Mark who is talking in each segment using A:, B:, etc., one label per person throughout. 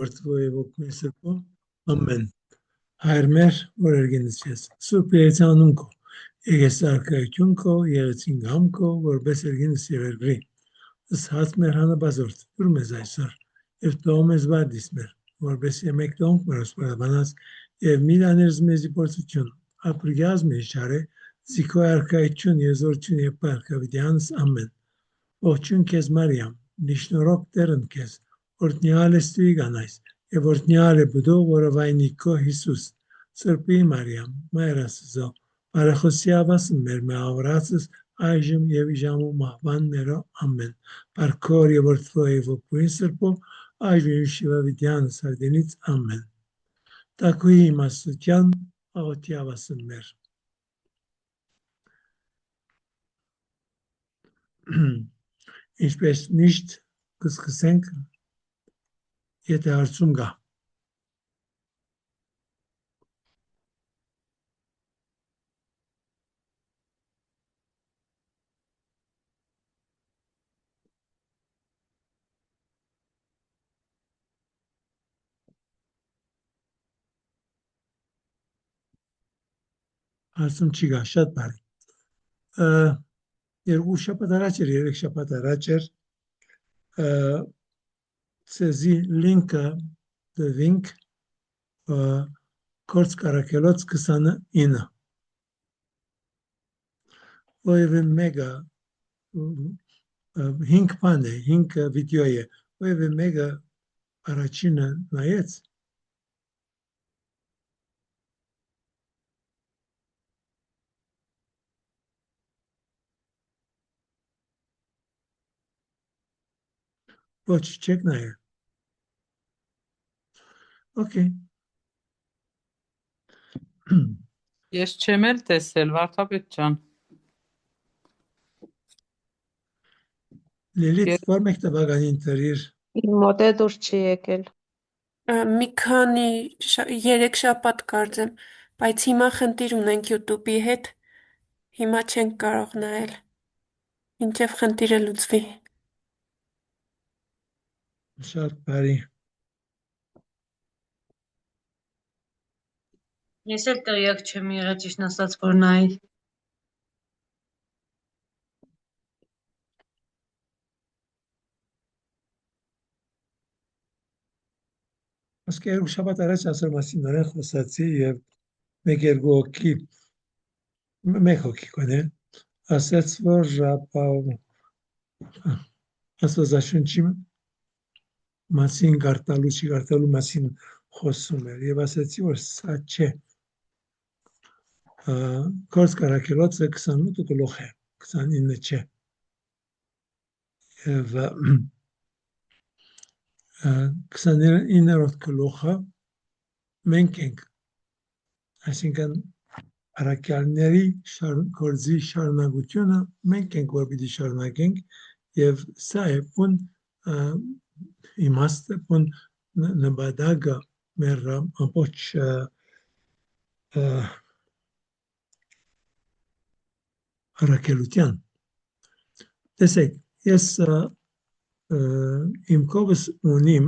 A: Որդվոյ ոգմի սրբո, ամեն։ Հայր մեր, որ երգենից ես, սուրբ երեցանուն քո, եղես արկայություն քո, եղեցին գամ քո, որպես երգենից երգրի, ըսհաց մեր հանաբազորդ, որ մեզ այսօր, և տող մեզ վարդիս մեր, որպես եմեք տոնք մեր ոսպարաբանած, և մի դաներս մեզի պորցություն, ապրգյազ մեր շարե, զիքոյ արկայություն, եզորություն և պարկավիդյանս, ամեն։ Ողջուն քեզ Մարիամ, նիշնորոք տերն քեզ, օրտնյալ ես տուի գանայս, և օրտնյալ է բդող որովայնիկո Հիսուս, սրպի Մարիամ, մայրասզո, բարախոսի ավասն մեր մեղավորացս, այժմ և իժամու մահվան մերո, ամեն, բարքոր և որդվոյ ոգույն սրպո, այժմ շիվավիդյանս արդենից, ամեն, տակուի իմաստության, աղոտի ավասն մեր։ Ինչպես միշտ կսկսենք, եթե հարցում գա։ Հարցում չի գա, շատ բարի։ Երկու շաբաթ առաջ էր, երեք շաբաթ առաջ էր, ցեզի լինկը դվինք կորց կարակելոց 29 ոյվ մեգա 5 բան է, 5 վիդեո է, ոյվ մեգա առաջինը նայեց, ոչ չեք նայել։ Okay.
B: Ես չեմ էլ տեսել, Վարդապետ ջան։
A: Լիլիթ, որ մեկ տվականին տրիր։
C: Իմ մոտ է դուր չի եկել։
D: Մի քանի 3 շաբաթ կարծեմ, բայց հիմա խնդիր ունենք YouTube-ի հետ, հիմա չենք կարող նայել, մինչև խնդիրը լուծվի։
A: Շատ բարի։
E: Ես էլ տեղյակ չեմ եղել ճիշտ ասած, որ նայ։
A: Ասկե երկու շաբաթ առաջ ասոր մասին նորեն խոսացի և մեկ երկու հոգի, մեկ հոգի կոնե, ասեց, որ աստվածաշունչի մասին գարտալու, չի գարտալու մասին խոսում էր և ասեցի, որ սա չէ։ Կորց կարակելոցը 28 գլուխ է, 29 չէ։ Եվ 29-րդ գլուխը մենք ենք, այսինքն առաքյալների գործի շարունակությունը մենք ենք, որ պիտի շարունակենք և սա է պուն իմաստը, պուն նպատակը մեր ամբողջ առաքելության։ Տեսեք, ես իմ կողս ունիմ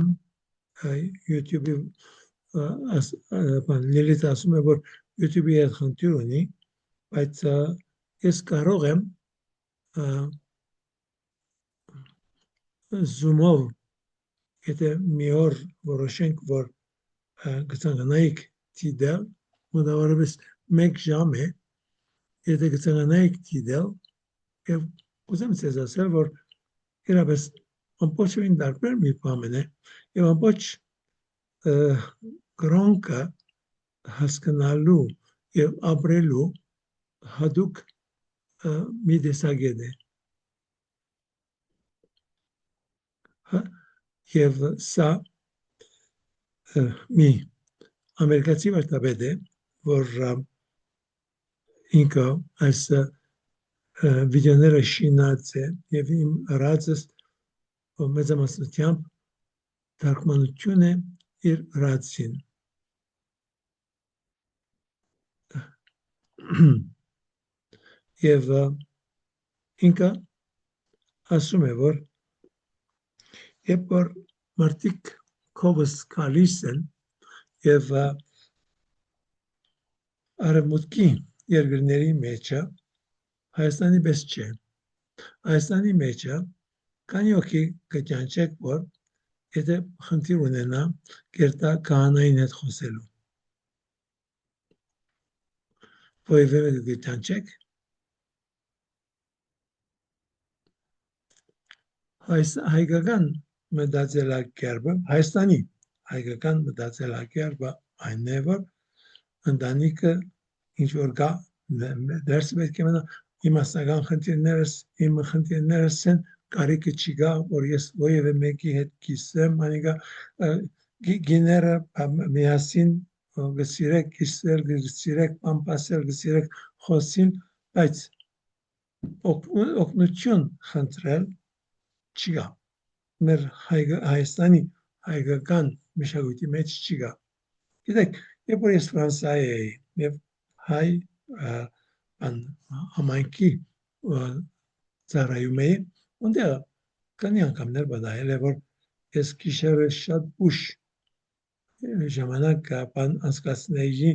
A: YouTube-ի Լիլիթ ասում է, որ YouTube-ի հետ խնդիր ունի, բայց ես կարող եմ Zoom-ով, եթե մի օր որոշենք, որ կցանկանայիք դիտել, մոտավորապես 1 ժամ է, եթե կցանկանայիք դիտել, և ուզեմ ձեզ ասել, որ իրապես ամբողջովին տարբեր մի բան է, և ամբողջ կրոնքը հասկանալու և ապրելու հատուկ մի տեսակետ է։ Եվ սա մի ամերիկացի վարդապետ է, որ ինքը այս վիդեոները շինած է և իմ ռածս մեծամասնությամբ թարգմանություն է իր ռածին։ Եվ ինքը ասում է, որ երբ որ մարդիկ քովս քալիս են եւ արևմուտքի երկրների մեջը Հայաստանի պես չէ։ Հայաստանի մեջը քանի օքի կճանչեք, որ եթե խնդիր ունենա կերտա քահանային հետ խոսելու։ Որևէ կճանչեք հայկական մտածելակերպը, Հայաստանի հայկական մտածելակերպը այն է, որ ընտանիքը ինչ որ կա դերս պետք է մնա իմաստական խնդիրներս են կարիքը չկա որ ես որևէ մեկի հետ կիսեմ անիկա գիները միասին գսիրեք կիսել գսիրեք պամպասել գսիրեք խոսին բայց օգնություն խնդրել չկա մեր Հայաստանի հայկական մշակույթի մեջ չկա գիտեք երբ որ ես Ֆրանսիայի էի եւ հայ համայնքի ծառայում էի Ունդեղ քանի անգամներ բադայել է որ ես գիշերը շատ ուշ ժամանակ անցկացնեի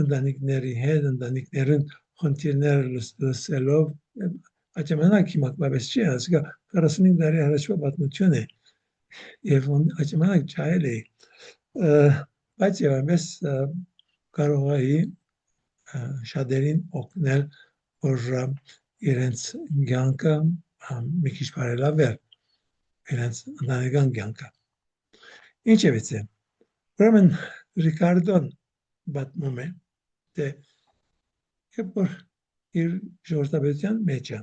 A: ընտանիքների հետ ընտանիքներն խնդիրներ լսելով այդ ժամանակ հիմա բավես չի ասկա 45 տարի առաջվա պատմություն է եւ այդ ժամանակ չայել էի բայց եւ այնպես կարող էի շատերին օգնել որ իրենց կյանքը մի քիչ բարելավեր իրենց ընտանեկան կյանքը ինչևից է ուրեմն Ռիկարդոն պատմում է թե երբ որ իր ժողովրդավարության մեջը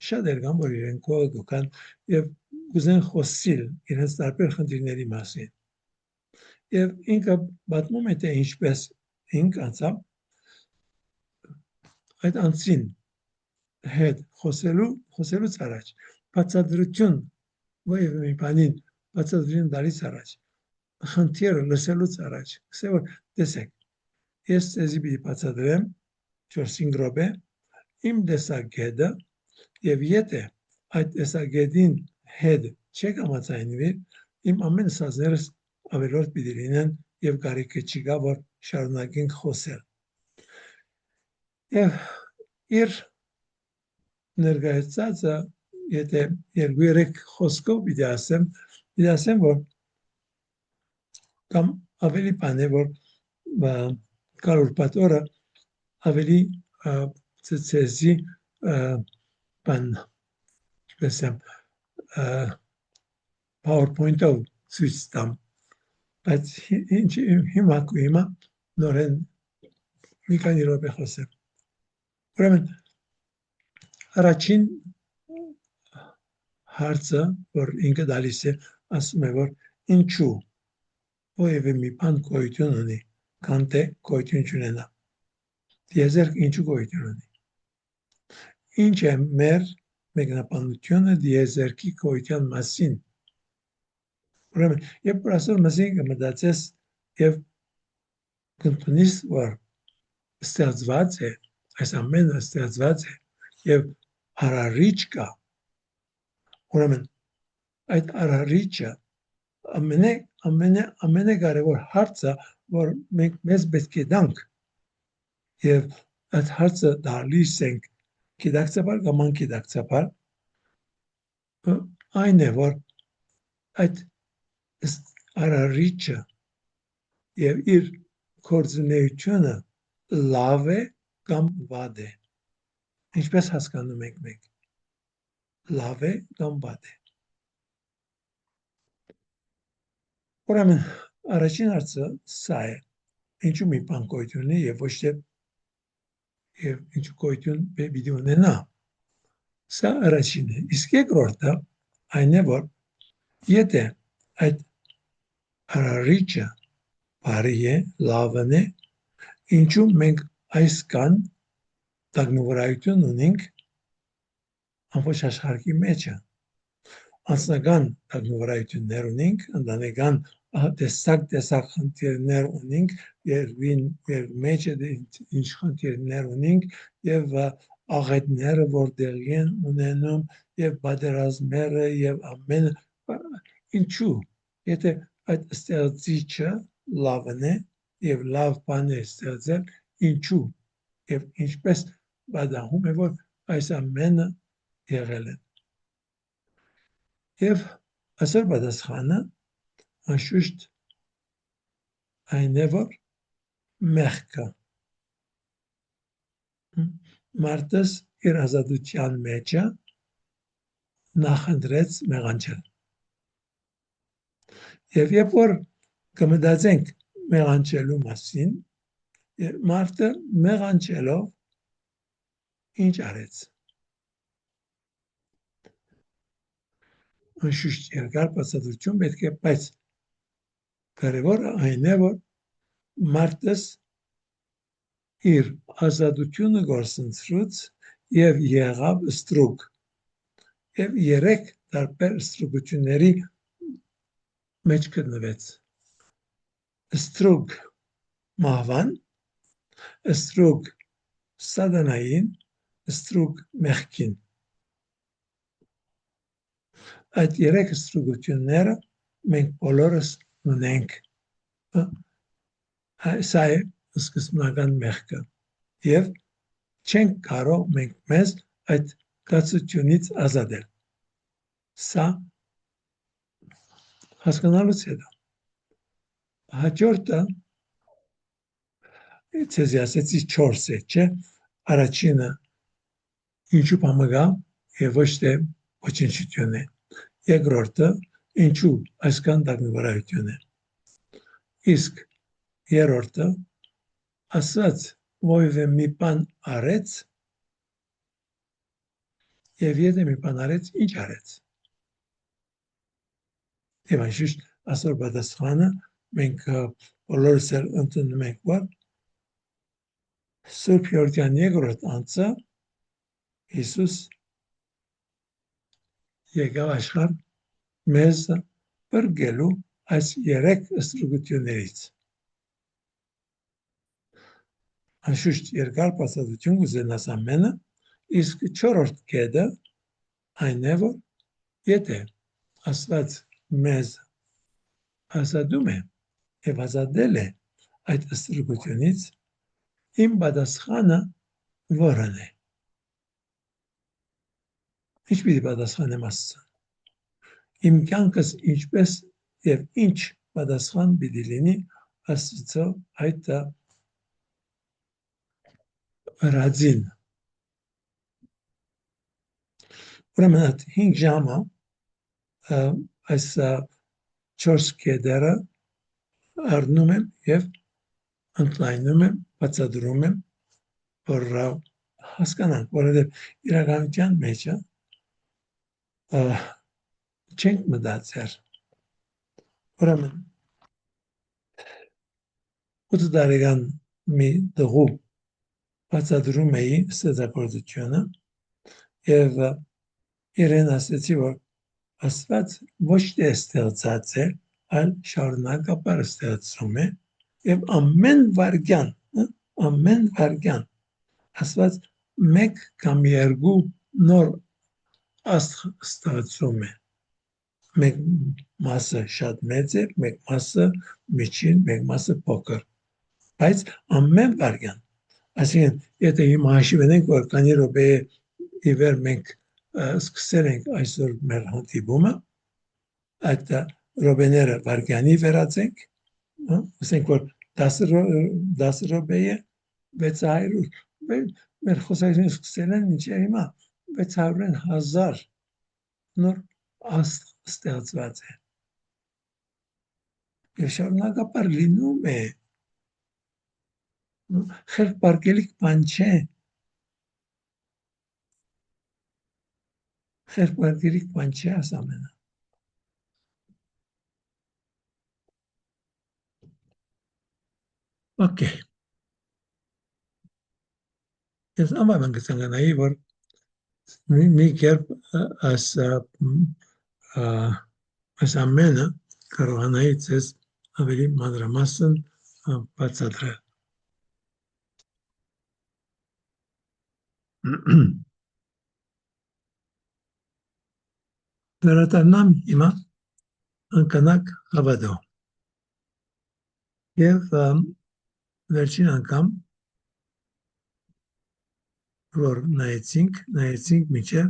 A: շատ երգան որ իրեն կողը կան եւ ուզեն խոսիլ իրենց տարբեր խնդիրների մասին եւ ինքը պատմում է թե ինչպես ինք անցավ այդ անցին հետ խոսելուց առաջ բացատրություն որևէ մի բանին բացատրություն դալիս առաջ խնդիրը լսելուց առաջ ասել որ տեսեք ես ձեզի պիտի բացատրեմ 4-5 րոպե իմ տեսակետը եւ եթե այդ տեսակետին հետ չեք համաձայնվի իմ ամեն ասածներս ավելորդ պիտի լինեն եւ կարիքը չկա որ շարունակենք խոսել եւ իր ներկայացածը եթե 2-3 խոսքով պիտի ասեմ որ կամ ավելի բան է որ Կարլ Պատորը ավելի ցեցի բան չգիտեմ PowerPoint-ով ցույց տամ բայց հիմա նորեն մի քանի րոպե խոսեմ ուրեմն առաջին հարցը որ ինքը դալիս է ասում է որ ինչու որևէ մի բան գոյություն ունի քան թե գոյություն չունենա դիեզերք ինչու գոյություն ունի ինչ է մեր մեկնաբանությունը դիեզերքի գոյության մասին ուրեմն երբ որ ասում մասին կմտածես եւ կընդունես որ ստեղծված է այս ամենը ստեղծված է եւ արարիչ կա ուրեմն այդ արարիչը ամենակարևոր հարցը որ մենք մեզ պետք է տանք եւ այդ հարցը դալիս ենք գիտակցաբար կամ անգիտակցաբար այն է որ այդ արարիչը եւ իր կորձունեությունը լավ է կամ վատ է ինչպես հասկանում ենք մենք լավ է կամ վատ է ուրեմն առաջին հարցը սա է ինչու մի բան գոյություն ունի եւ ոչ թե եւ ինչու գոյություն պիտի ունենա սա առաջին է իսկ երկրորդը այն է որ եթե այդ արարիչը բարի է լավն է ինչու մենք այսքան տագնուվարություն ունենք ամբողջ աշխարհի մեջ անձնական տագնուվարություններ ունենք ընտանեկան տեսակ խնդիրներ ունենք եւ մեջ ինչ խնդիրներ ունենք եւ աղետները որտեղի են ունենում եւ պատերազմները եւ ամեն ինչու եթե այդ ստեղծիչը լավն է եւ լավ բան է ստեղծել ինչու եւ ինչպես բադահում է որ այս ամենը եղել է եւ այսօր պատասխանը անշուշտ այն է որ մեղքը մարդս իր ազատության մեջը նախընտրեց մեղանչել եւ երբ որ կմտածենք մեղանչելու մասին մարդը մեղանչելով ինչ արեց անշուշտ երկար բացատրություն պետք է բայց կարևորը այն է որ մարդս իր ազատությունը գործընտրեց եւ եղավ ստրուկ եւ երեք տարբեր ստրուկությունների մեջ գտնվեց ստրուկ մահվան ստրուկ սատանային ստրուկ մեղքին այդ երեք ստրուկությունները մենք բոլորս ունենք սա է սկզբնական մեղքը եւ չենք կարող մենք մեզ այդ կացությունից ազատել սա հասկանալուց հետո հաջորդը ցեզի ասեցի 4 է չէ առաջինը ինչու բամգա եւ ոչ թե ոչնչություն է երկրորդը ինչու այսքան դառնվարություն է իսկ երրորդը ասած ովևէ մի բան արեց եւ եթե մի բան արեց ինչ արեց եւ անշուշտ այսօր պատասխանը մենք բոլորս ընդունում ենք որ Սուրբ Յորդան երկրորդ անձը Հիսուս եկավ աշխարհ մեզ բրգելու այս երեք ստրուկություններից անշուշտ երկար բացատրություն կուզենաս ամենը իսկ չորրորդ կետը այն է որ եթե Աստված մեզ ազատում է եւ ազատել է այդ ստրուկությունից իմ պատասխանը որն է ինչ պիտի պատասխանեմ Աստծուն իմ կյանքս ինչպես եւ ինչ պատասխան պիտի լինի Աստծո այդ ռադին ուրեմն այդ 5 ժամը այս 4 կետերը առնում եմ եւ ընդլայնում եմ բացատրում եմ որ հասկանանք որովհետեւ իրականության մեջ չենք մտածել ուրեմն 8 տարեկան մի տղու բացատրում էի ստեղծագործությունը եւ իրեն ասեցի որ Աստված ոչ թե ստեղծած է այլ շարունակաբար ստեղծում է եւ ամեն վարքյան Աստված մեկ կամ երկու նոր աստղ ստեղծում է մեկ մասը շատ մեծ է մեկ մասը միջին մեկ մասը փոքր բայց ամեն վարքյան այսինքն եթե հիմա հաշվենք որ քանի րոպե ի վեր մենք սկսել ենք այսօր մեր հանդիպումը այդ րոպեները վարքյանի վերածենք ասենք որ 10 րոպե է 600 մեր խոսակցությունը սկսել են ինչի հիմա 600,000 նոր աստղ ստեղծված է եւ շարունակաբար լինում է խելք բարգելիք բան չէ խելք բարգելիք բան չէ այս ամենը օքեյ ես ամեն կցանկանայի որ մի կերպ այս ամենը կարողանայի ձեզ ավելի մանրամասն բացատրել Վերադառնամ հիմա անկանակ հավատով Եվ վերջին անգամ որ նայեցինք միջև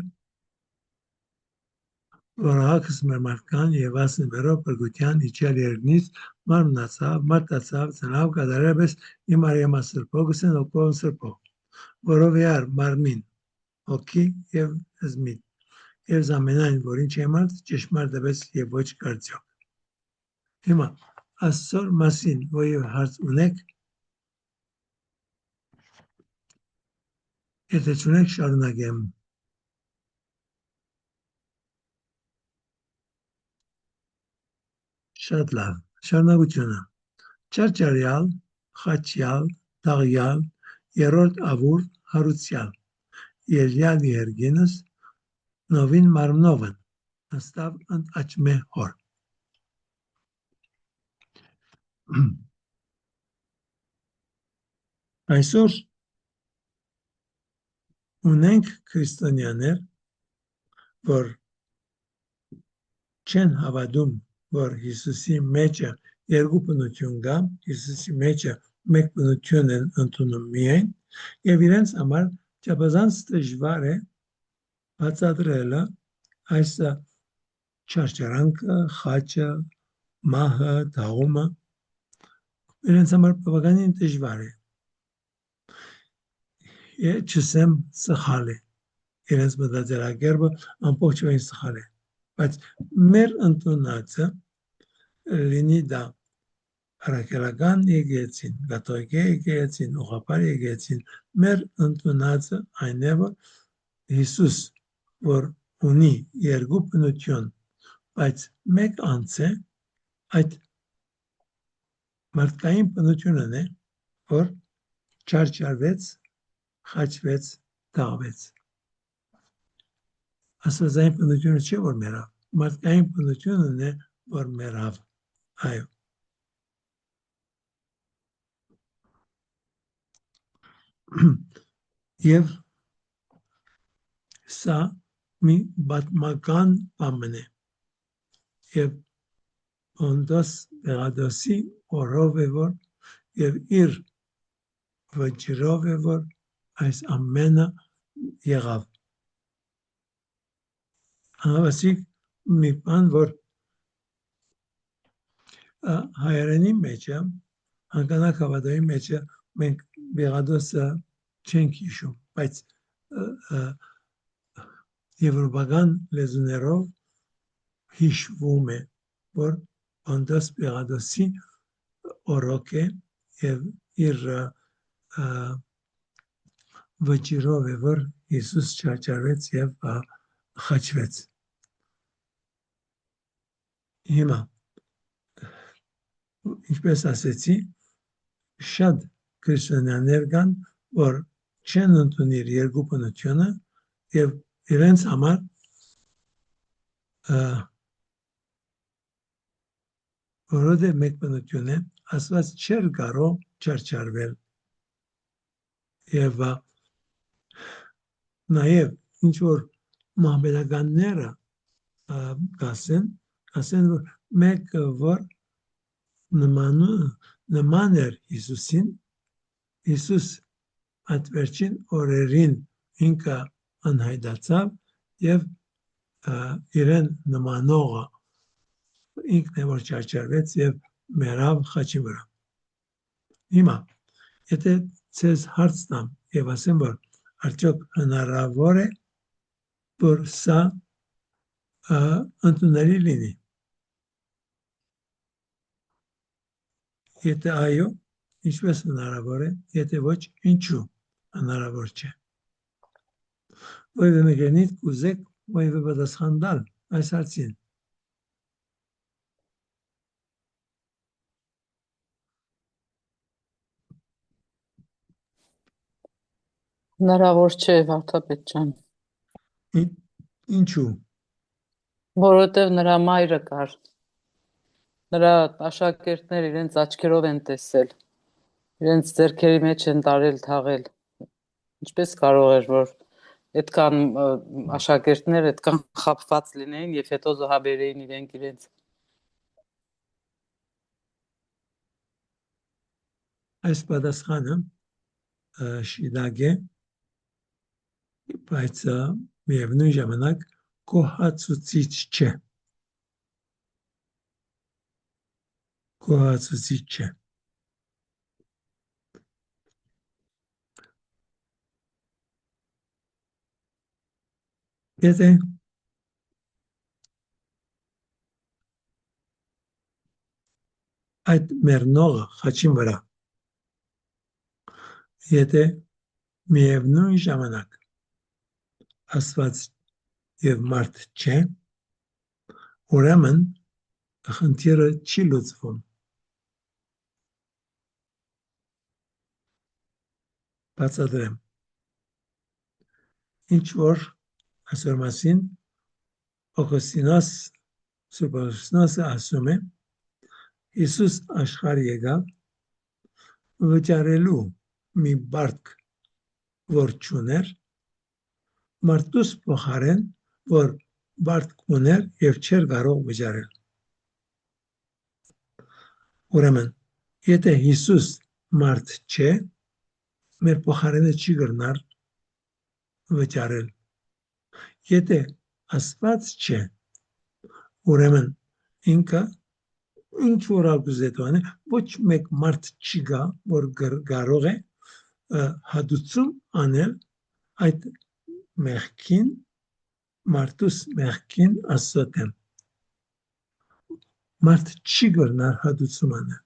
A: որ աղաքս մեր մարդկան եւ ասն վերով բրգության իջել երկնից մարտացավ ծնավ կատարելպես իմ արյամա սրբոգսն օկոն սրբող որով յար մարմին օքի եւ զմիտ եւ զամենայն որ ինչ եմարդ ճշմարտ դեպս եւ ոչ կարծիք հիմա Աստծո մասին որ հարց ունեք եթե չունեք շարունակեմ շատ լավ շարունակությունը Չարչարյալ, խաչյալ, դաղյալ, երրորդ ավուր, հարուցյալ, ելյալ երգինս, նովին մարմնովն, նստավ ընդ աչմե հոր։ Այսօր ունենք քրիստոնյաներ, որ չեն հավատում, որ Հիսուսի մեջը երկու բնություն կա, Հիսուսի մեջը մեկ բնություն են ընդունում միայն, եւ իրենց համար չափազանց դժվար է բացատրելը այս չարչարանքը, խաչը, մահը, դաղումը իրենց համար բավականին դժվար է։ Չսեմ սխալ է, իրենց մտածելակերպը ամբողջովին սխալ է, բայց մեր ընդունածը լինի դա առաքելական եկեղեցին, կաթողիկ եկեղեցին, ուղղափառ եկեղեցին, մեր ընդունածը այն է, որ Հիսուս, որ ունի երկու բնություն, բայց մեկ անձ է, այդ մարդկային բնությունն է, որ չարչարվեց, խաչվեց, դաղվեց։ Աստվածային բնությունը չէ, որ մեռավ, մարդկային բնությունն է, որ մեռավ, այո։ Եվ սա մի պատմական բան է, եւ Պոնտոս Պիղադոսի օրով է որ եւ իր վճռով է որ այս ամենը եղավ։ Հավասիկ մի բան, որ հայերենի մեջը, հանգանակ հավատայի մեջը մենք Պիղադոսը չենք հիշում, բայց եվրոպական լեզուներով հիշվում է, որ Պոնտոս Պիղադոսի օրոք է եւ իր վճռով է, որ Հիսուս չարչարվեց եւ խաչվեց։ Հիմա, ինչպես ասեցի, շատ քրիստոնյաներ կան, որ չեն ընդունիր երկու բնությունը եւ իրենց համար որովհետեւ մեկ բնություն է, Աստված չէր կարող չարչարվել եւ նաեւ ինչ որ մահմեդականները ասեն որ մեկ որ նման էր Հիսուսին, Հիսուս այդ վերջին օրերին ինքը անհայտացավ եւ իրեն նմանողը ինքն է որ չարչարվեց եւ մեռավ խաչի վրա։ Հիմա, եթե ցես հարց տամ եւ ասեմ որ արդյոք հնարավոր է որ սա ընդունելի լինի։ Եթե այո, ինչպես հնարավոր է, եթե ոչ, ինչու հնարավոր չէ։ Որևէ մեկնից կուզեք որևէ պատասխան տալ այս հարցին։
B: Հնարավոր չէ, Վարդապետ ջան,
A: Ինչու։
B: որովհետև նրա մայրը կար, նրա աշակերտները իրենց աչքերով են տեսել, իրենց ձեռքերի մեջ են տարել թաղել, ինչպես կարող էր, որ այդքան աշակերտներ այդքան խաբված լինեին եւ հետո զոհաբերեին իրենք իրենց։
A: այս պատասխանը շիդագ է, բայց միևնույն ժամանակ գոհացուցիչ չէ։ Գոհացուցիչ չէ։ Եթե այդ մեռնողը խաչին վրա, եթե միևնույն ժամանակ Աստված եւ մարդ չէ, ուրեմն խնդիրը չի լուծվում։ Բացատրեմ։ Ինչ որ այսօր մասին Սուրբ Օգոստինոսը ասում է, Հիսուս աշխարհ եկավ վճարելու մի բարք, որ չուներ, մարդուս փոխարեն, որ բարք ուներ եւ չէր կարող վճարել։ Ուրեմն, եթե Հիսուս մարդ չէ, մեր փոխարենը չի գտնար վճարել։ Եթե Աստված չէ, ուրեմն ինքը ինչ որ ակուզետոն է, ոչ մեկ մարդ չի գա, որ կարող է հադուցում անել այդ մեղքին, մարդուս մեղքին Աստծո։ Մարդ չի գտնար հադուցում անել։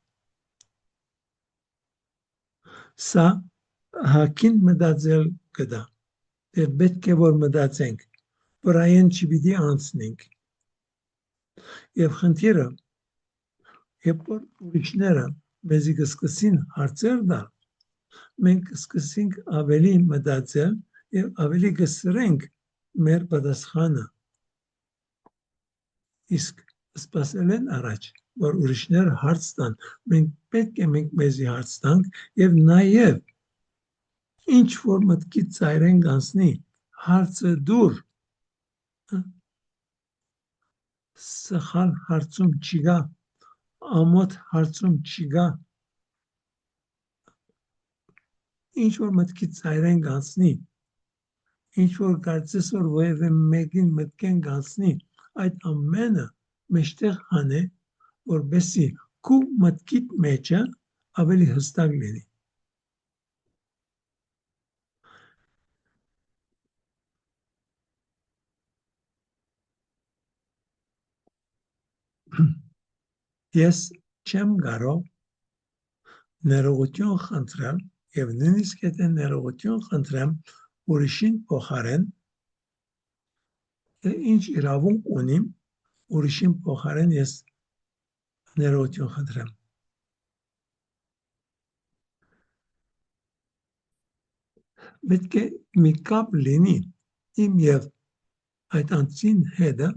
A: Սա հակին մտածել կդա։ Եվ պետք է որ մտածենք, որ այն չպիտի անցնենք։ Եվ խնդիրը, երբ որ ուրիշները մեզի կսկսին հարցեր տալ, մենք կսկսենք ավելի մտածել եւ ավելի կսրենք մեր պատասխանը։ Իսկ սպասել են առաջ, որ ուրիշները հարց տան, մենք պետք է մեզի հարց տանք եւ նաեւ ինչ որ մտքից ծայրենք անցնի, հարցը դուր, սխալ հարցում չի գա, ամոթ հարցում չի գա, ինչ որ մտքից ծայրենք անցնի, ինչ որ կարծես որ որևէ մեկին մտքենք անցնի, այդ ամենը մեջտեղ անե, որպեսզի քու մտքիդ մեջը ավելի հստակ լինի։ Ես չեմ կարող ներողություն խնդրել եւ նույնիսկ եթե ներողություն խնդրեմ ուրիշին փոխարեն, ինչ իրավունք ունիմ ուրիշին փոխարեն ես ներողություն խնդրեմ։ Պետք է մի կապ լինի իմ եւ այդ անձին հետը,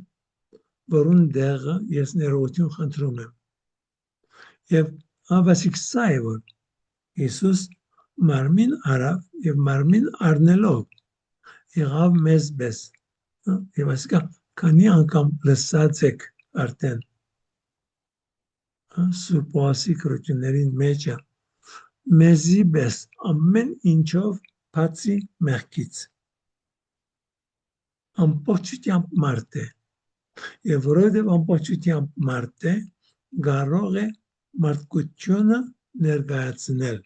A: որուն դեղը ես ներողություն խնդրում եմ։ Եվ ավասիկ սա է, որ Հիսուս մարմին արավ եւ մարմին առնելով եղավ մեզ պես։ Եվ այսքան քանի անգամ լսած եք արդեն Սուրբ Օասի քրոջների մեջը մեզի պես ամեն ինչով բացի մեղքից ամբողջությամբ մարդ է եւ որովհետեւ ամբողջությամբ մարդ է կարող է մարդկությունը ներկայացնել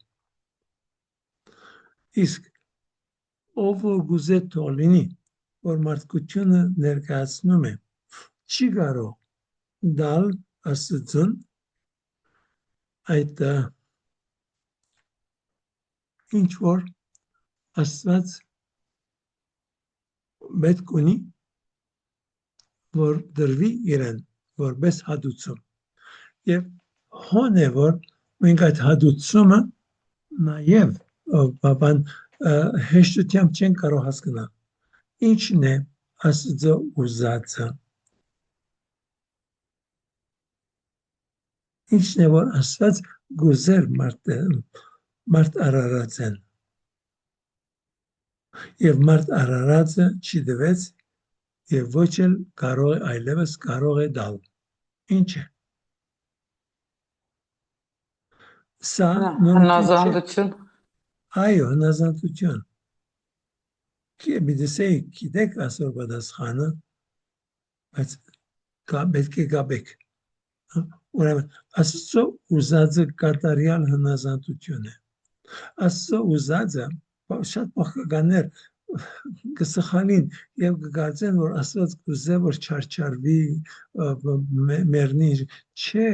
A: իսկ ով որ գուզե թող լինի որ մարդկությունը ներկայացնում է չի կարող դալ Աստծուն այդ ինչ որ Աստված պետք ունի որ դրվի իրեն որպես հադուցում եւ հոն է որ մենք այդ հադուցումը նաեւ բաբան հեշտությամբ չեն կարող հասկանալ ինչն է Աստծո ուզածը ինչն է որ Աստված գուզեր մարդ արարածեն եւ մարդ արարածը չի դվեց եւ ոչ էլ կարող է այլևս կարող է դալ ինչ է Սա նորություն չէ։
B: հնազանդություն,
A: Այո, հնազանդություն։ Գիտեսեի, գիտեք այսօր պատասխանը, բայց պետք է գաբեք։ Ուրեմն, Աստծո ուզածը կատարյալ հնազանդություն է։ Աստծո ուզածը շատ փոխականներ կսխալին եւ կգործեն, որ Աստված կուզե, որ չարչարվի, մեռնի։ Չէ։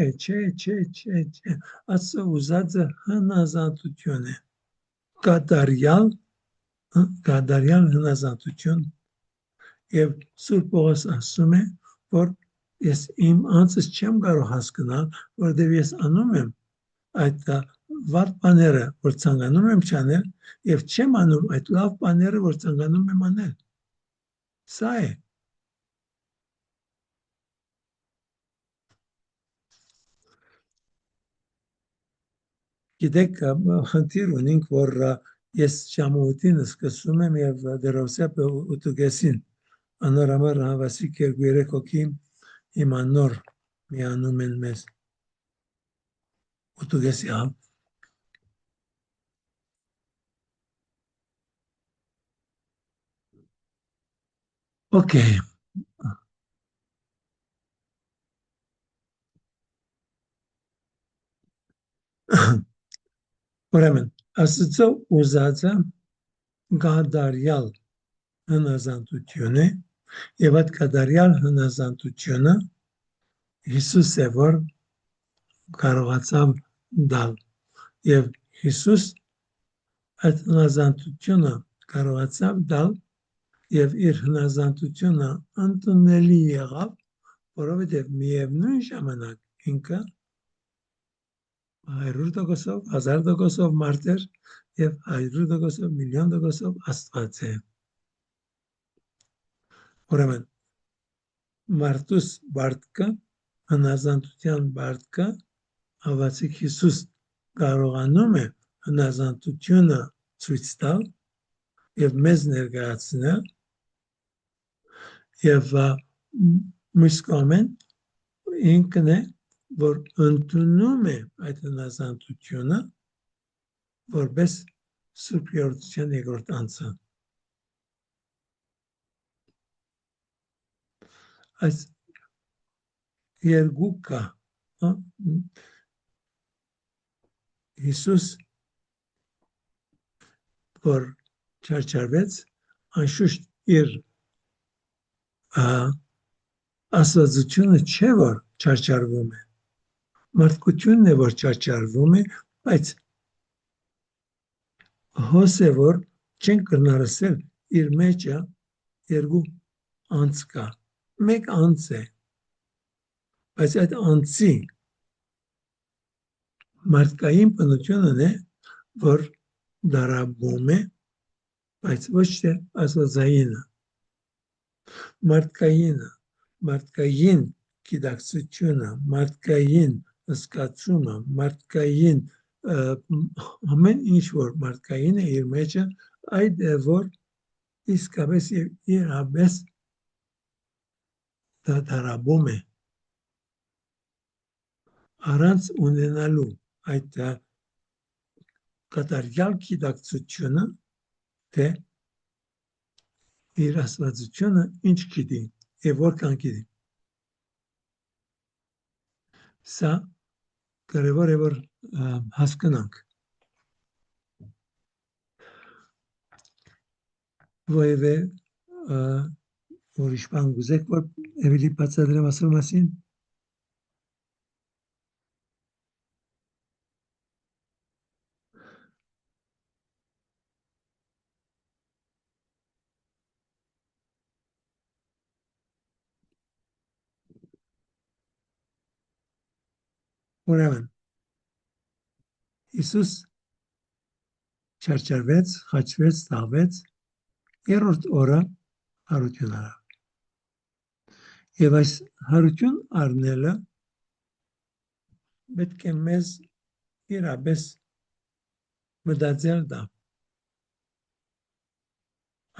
A: Աստծո ուզածը հնազանդություն է։ Կատարյալ հնազանդություն։ Եվ Սուրբ Պողոս ասում է, որ ես իմ անձս չեմ կարող հասկանալ, որովհետև ես անում եմ այդ վատ բաները, որ ցանկանում եմ չանել, եւ չեմ անում այդ լավ բաները, որ ցանկանում եմ անել։ Սա է։ Գիտեք, խնդիր ունենք, որ ես ժամուտին սկսում եմ եւ դերոսեպը ուտուգեսին անորամար հավասիկ 2-3 հոգի հիմա նոր միանում են մեզ ուտուգեսի համ։ Okay. Ուրեմն, Աստծո ուզածը կատարյալ հնազանդություն է, եւ այդ կատարյալ հնազանդությունը Հիսուս է, որ կարողացավ դալ։ Եվ Հիսուս այդ հնազանդությունը կարողացավ դալ եւ իր հնազանդությունը ընդունելի եղավ, որովհետեւ միևնույն ժամանակ ինքը 100%, 1000% մարդ էր եւ 100%, միլիոն տոկոսով Աստված է։ Ուրեմն մարդուս բարդկը, հնազանդության բարդկը, հավասիկ Հիսուս կարողանում է հնազանդությունը ցույց տալ եւ մեզ ներկայացնել եւ մյուս կողմեն ինքն է, որ ընդունում է այդ հնազանդությունը որպես Սուրբ Յորդության երկրորդ անձը։ Այս երկուքը Հիսուս որ չարչարվեց, անշուշտ իր աստվածությունը չէ, որ չարչարվում է։ Մարդկությունն է, որ չարչարվում է, բայց հոս է, որ չեն կրնարսել իր մեջը երկու անձ կա։ Մեկ անձ է, բայց այդ անձի մարդկային բնությունն է, որ դարաբում է, բայց ոչ թե աստվածայինը։ Մարդկային գիտակցությունը, մարդկային հասկացումը, մարդկային ամեն ինչ որ մարդկային է իր մեջը, այդ է որ իսկապես իրապես դարաբում է առանց ունենալու այդ կատարյալ գիտակցությունը, թե իր աստվածությունը ինչ գիտի եւ որքան գիտի։ Սա կարևոր է որ հասկանանք։ Որևէ ուրիշ բան գուզեք, որ էլի բացատրեմ ասել մասին։ Ուրեմն Հիսուս չարչարվեց, խաչվեց, տաղվեց, երրորդ օրը հարություն արավ։ Եվ այս հարություն առնելը պետք է մեզ իրապես մտածել դա։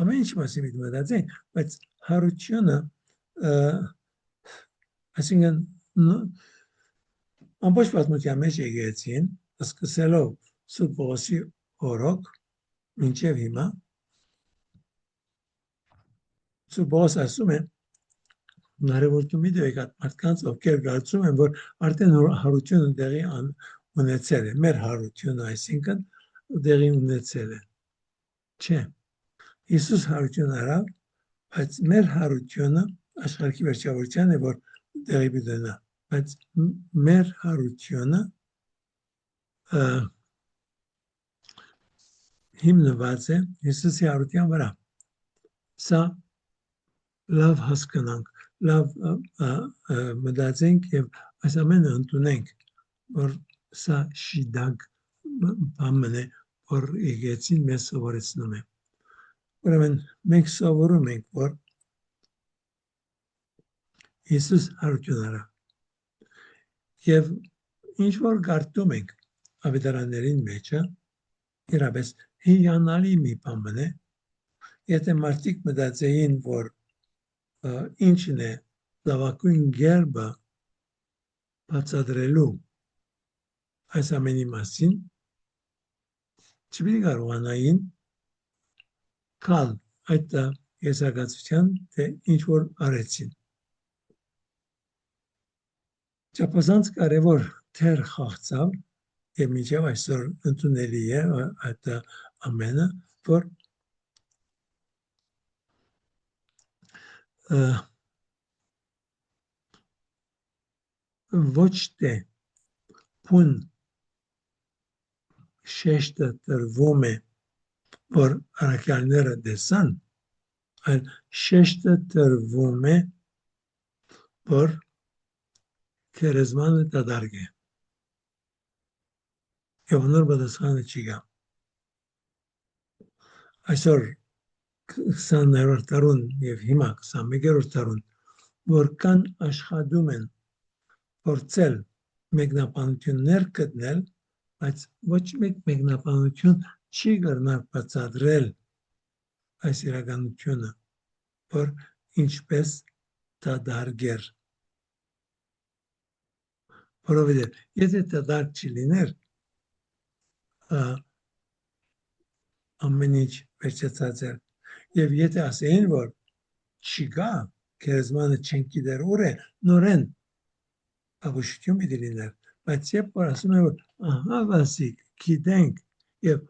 A: Ամեն ինչ մասին մտածենք, բայց հարությունը այսինքն ամբողջ պատմության մեջ եկեցին սկսելով Սուրբ Պողոսի օրոք մինչև հիմա Սուրբ Պողոս ասում է հնարավորություն մի դեպք մարդկանց ովքեր կարծում են որ արդեն հարությունը տեղի ունեցել է մեր հարությունը այսինքն տեղի ունեցել է չէ Հիսուս հարություն արավ բայց մեր հարությունը աշխարհի վերջավորության է որ տեղի ունենա բայց մեր հարությունը հիմնված է Հիսուսի հարության վրա սա լավ հասկանանք լավ մտածենք եւ այս ամենը ընդունենք որ սա շիդակ բան է որ եկեցին մեզ սովորեցնում է ուրեմն մենք սովորում ենք որ Հիսուս հարություն արավ եւ ինչ որ գարտում ենք ավետարաններին մեջը իրապես հիանալի մի բան է եթե մարդիկ մտածեին որ ինչն է լավագույն գերբը բացատրելու այս ամենի մասին չպիտի կարողանային կալ այդ եզրակացության թե ինչ որ արեցին չափազանց կարևոր թեր խաղցավ եւ մինչեւ այսօր ընդունելի է այդ ամենը որ ոչ թե փուն շեշտը տրվում է որ առաքյալները դեսան այլ շեշտը տրվում է որ քերեզմանը դադարք է եւ նոր պատասխանը չի գա այսօր 20-րդ դարուն եւ հիմա 21-րդ դարուն որքան աշխատում են փորձել մեկնաբանություններ գտնել բայց ոչ մեկ մեկնաբանություն չի կրնար բացատրել այս իրականությունը որ ինչպես դադարգեր որովհետև եթե դադարք չլիներ ամեն ինչ վերջացած էր եւ եթե ասեին որ չկա քերեզմանը չեն գիտեր ուր է նորեն ապուշություն պիտի լիներ բայց երբ որ ասում են որ ահա վասիկ գիտենք եւ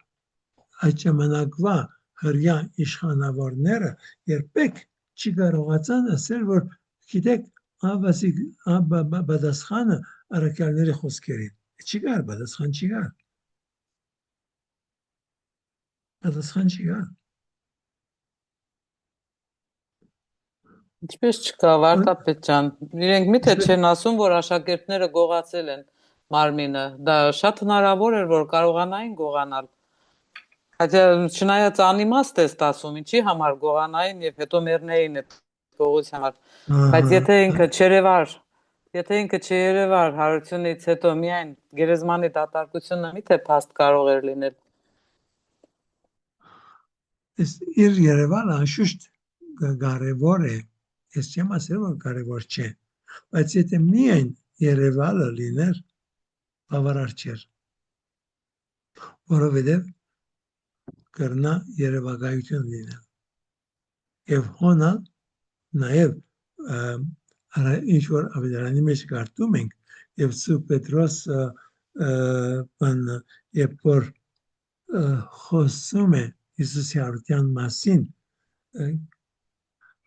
A: այդ ժամանակվա հրյա իշխանավորները երբեք չի կարողացան ասել որ գիտեք ավասիկ պատասխանը առաքյալների խոսքերին չի գար պատասխան չի գար պատասխան չի գար
B: Ինչպես չկա Վարդապետ ջան, իրենք միթե չեն ասում, որ աշակերտները գողացել են մարմինը, դա շատ հնարավոր էր, որ կարողանային գողանալ։ Հատա չնայած անիմաստ է ստացում, ինչի համար գողանային եւ հետո մեռնեին այդ գողության համար։ Բայց եթե ինքը չերևար հարությունից հետո միայն գերեզմանի դատարկությունը միթե փաստ կարող էր լինել։
A: Իր Երևանը անշուշտ կարևոր է ես չեմ ասել որ կարևոր չէ բայց եթե միայն Երևանը լիներ բավարար չէր որովհետև կրնա երևակայություն լինել եւ հոնա նաեւ ինչ որ ավետարանի մեջ կարդում ենք եւ Սուրբ Պետրոս երբ որ խոսում է Հիսուսի հարության մասին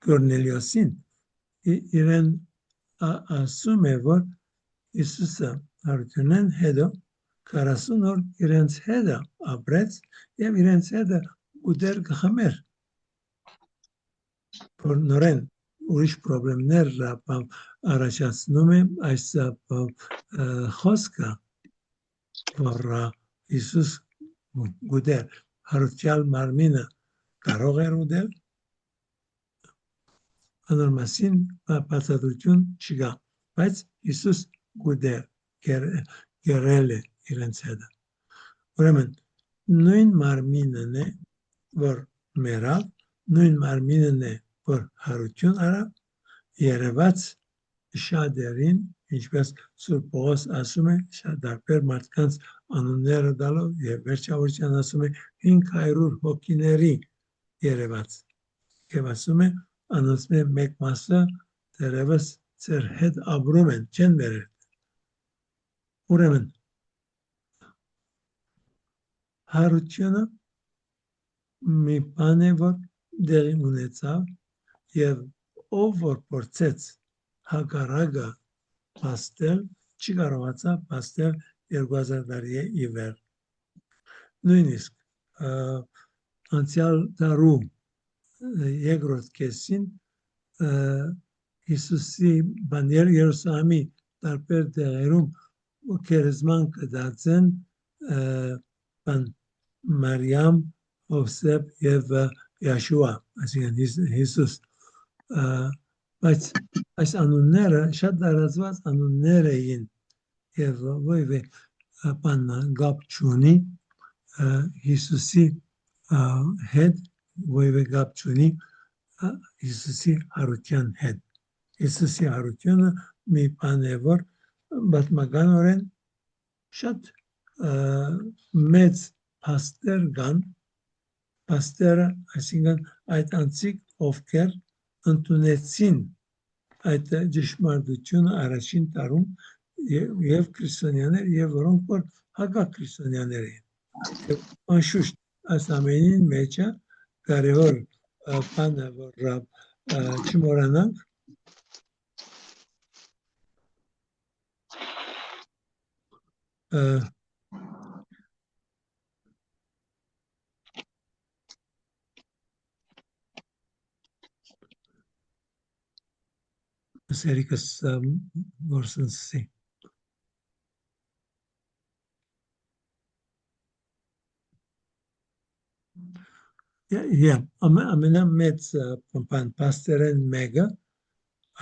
A: Կորնելիոսին իրեն ասում է որ Հիսուսը հարությունեն հետո 40 օր իրենց հետը ապրեց եւ իրենց հետը ուտեր գխմեր որ նորեն ուրիշ պրոբլեմներ առաջացնում է այս խոսքը որ Հիսուս ուտեր հարության մարմինը կարող էր ուտել անորմասին բացատրություն չկա բայց Հիսուս ուտեր գերել է իրենց հետը ուրեմն նույն մարմինն է որ մեռավ նույն մարմինն է որ հարություն արավ երևաց շատերին ինչպես Սուրբ Պողոս ասում է, շատ դարբեր մարդկանց անունները դալով եւ վերջավորության ասում է 500 հոգիների երևաց եւ ասում է անոնց մեկ մասը դերևս ծեր հետ ապրում են, չեն վերել։ Ուրեմն հարությունը մի բան է, որ դեղի ունեցավ եւ ով որ փորձեց հակառակը փաստել, չի կարողացավ փաստել 2000 տարի է ի վեր։ Նույնիսկ անցյալ դարում երկրորդ կեսին Հիսուսի բաներ Երուսաղեմի տարբեր տեղերում քերեզման կդածեն Մարիամ, Հովսեփ եւ Յաշուա, այսինքն Հիսուս, բայց այս անունները շատ տարածված անուններ էին եւ ովևէ բան գապ չունի Հիսուսի հետ, ովևէ գապ չունի Հիսուսի հարության հետ։ Հիսուսի հարությունը մի բան է, որ պատմականորեն շատ մեծ փաստեր կան, փաստերը, այսինքն այդ անձիկ ովքեր ընդունեցին այդ ճշմարտությունը առաջին տարում եւ քրիստոնյաներ եւ որոնք որ հակաքրիստոնյաներ էին։ Անշուշտ այս ամենին մեջը կարևոր բանը որ չմոռանանք Սերիկս որսնսի ամենամեծ պաստերեն մեկը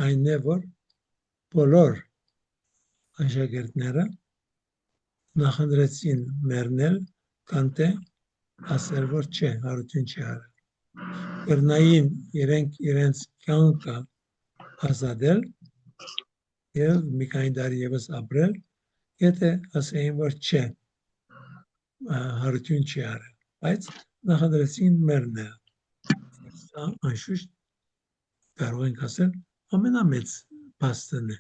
A: այն է, որ բոլոր աշակերտները նախընտրեցին մեռնել, կանտե ասել, որ չէ, հարություն չի արել։ Կրնային իրենց կյանքը ազատել եւ մի քանի տարի եւս ապրել, եթե ասեին, որ չէ, հարություն չի արել, բայց նախադրեցին մեռնել։ Սա անշուշտ կարող ենք ասել ամենամեծ փաստն է։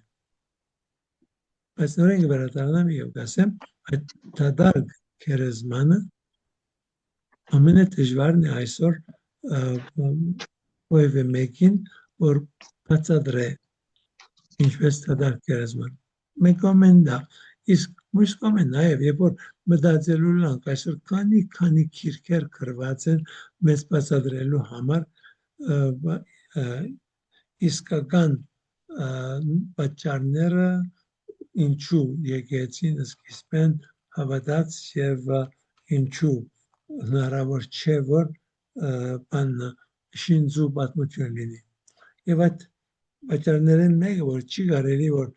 A: Բայց նորեն վերադառնամ եւ կասեմ, այդ դատարկ քերեզմանը ամենադժվարն է այսօր ովևէ մեկին, որ բացատրե ինչպես դատարկ քերեզման։ Մենք ամեն դա, իսկ մյուս կողմը նաեւ երբ որ մտածելու ենք այսօր քանի քիրքեր գրված են մեզ բացատրելու համար իսկական պատճառները ինչու եկեցին սկիզբեն հավատաց եւ ինչու հնարավոր չէ որ բան շինծու պատմություն լինի եւ այդ պատճառներն մեկը որ չի կարելի որ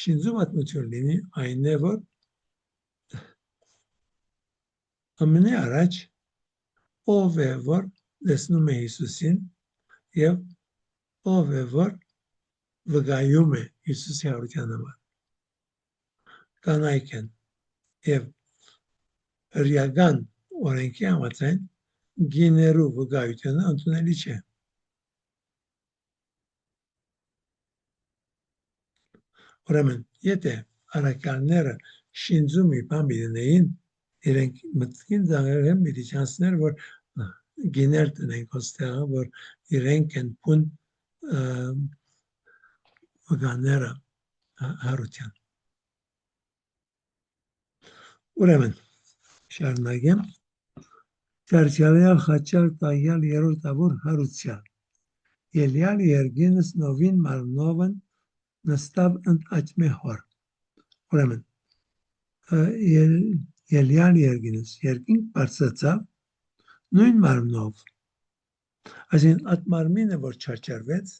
A: շինծու պատմություն լինի այն է որ ամենաառաջ ով է որ տեսնում է Հիսուսին եւ ով է որ վկայում է Հիսուսի հարության համար կանայք են եւ հրյական օրենքի համաձայն գիներու վկայությունը ընդունելի չէ ուրեմն եթե առաքյալները շինծու մի բան լինեին իրենք մտքին դաղել մի դիճանցներ որ գիներ տնենք ոստեղը որ իրենք են փուն վկաները հարության ուրեմն շարունակեմ Չարչալյալ խաչալ տայալ երրորդ ավոր հարուցյալ Ելյալ երգինս նովին մարմնովն նստավ ընդ աճմե հոր ուրեմն Ելյալ երգինս երկինք բարձրացավ նույն մարմնով այսինքն այդ մարմինը որ չարչարվեց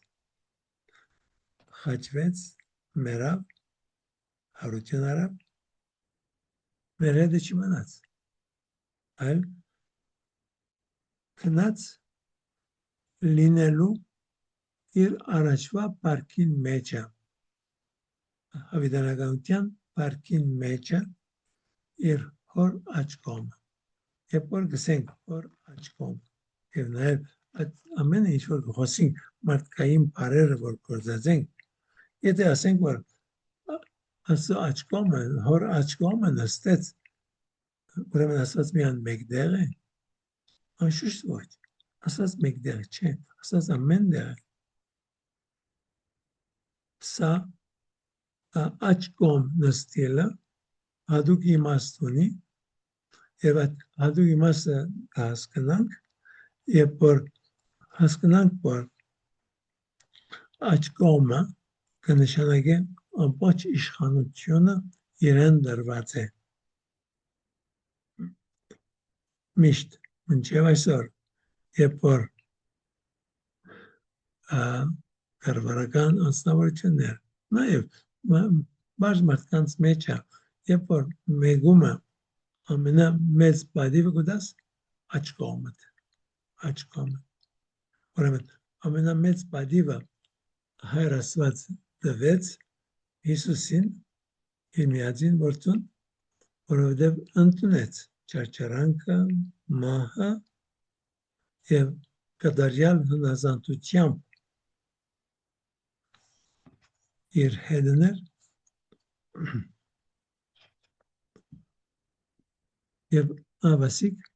A: խաչվեց մեռավ հարություն արավ մեր հետը չմնաց այլ քնած լինելու իր առաջվա պարքին մեջը հավիտենականության բարգին մեջը իր հոր աչքոմ երբ որ գսենք հոր աչքոմ եւ նաեւ այդ ամենը ինչ որ խոսենք մարդկային բարերը որ գործածենք եթե ասենք որ ասո աչքոմը հոր աչքոմը նստեց ուրեմն ասած միան մեկդեղ է անշուշտ ոչ ասած մեկդեղ չէ ասած ամեն դեղ սա աչքոմ նստելը հadoop իմաստ ունի եւ այդ հadoop իմաստը հասկանանք երբ որ հասկանանք որ աչքոմը կնշանակի ամբողջ իշխանությունը իրեն դրված է միշտ մինչև այսօր երբ որ կառավարական անձնավորություններ նաեւ բաց մարդկանց մեջ երբ որ մեգումը ամենամեծ բադիվը գտած աչքոմը ուրեմն ամենամեծ բադիվը հայր Աստված տվեց Հիսուսին իր միածին որդուն որովհետև ընդունեց չարչարանքը մահը եւ կդարյալ հնազանդությամբ իր հետներ եւ ավասիկ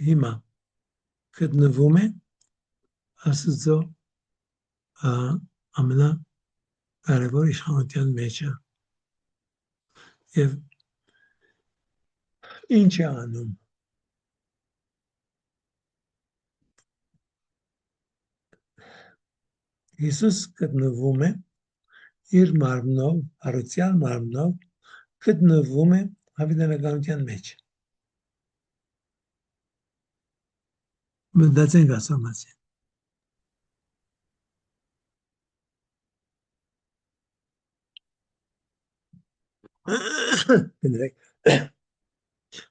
A: հիմա գտնվում է Աստծո ամենակարևոր իշխանության մեջ եւ ինչ է անում Հիսուս գտնվում է իր մարմնով առողջալ մարմնով գտնվում է հավիտենականության մեջ մտածենք ասամասի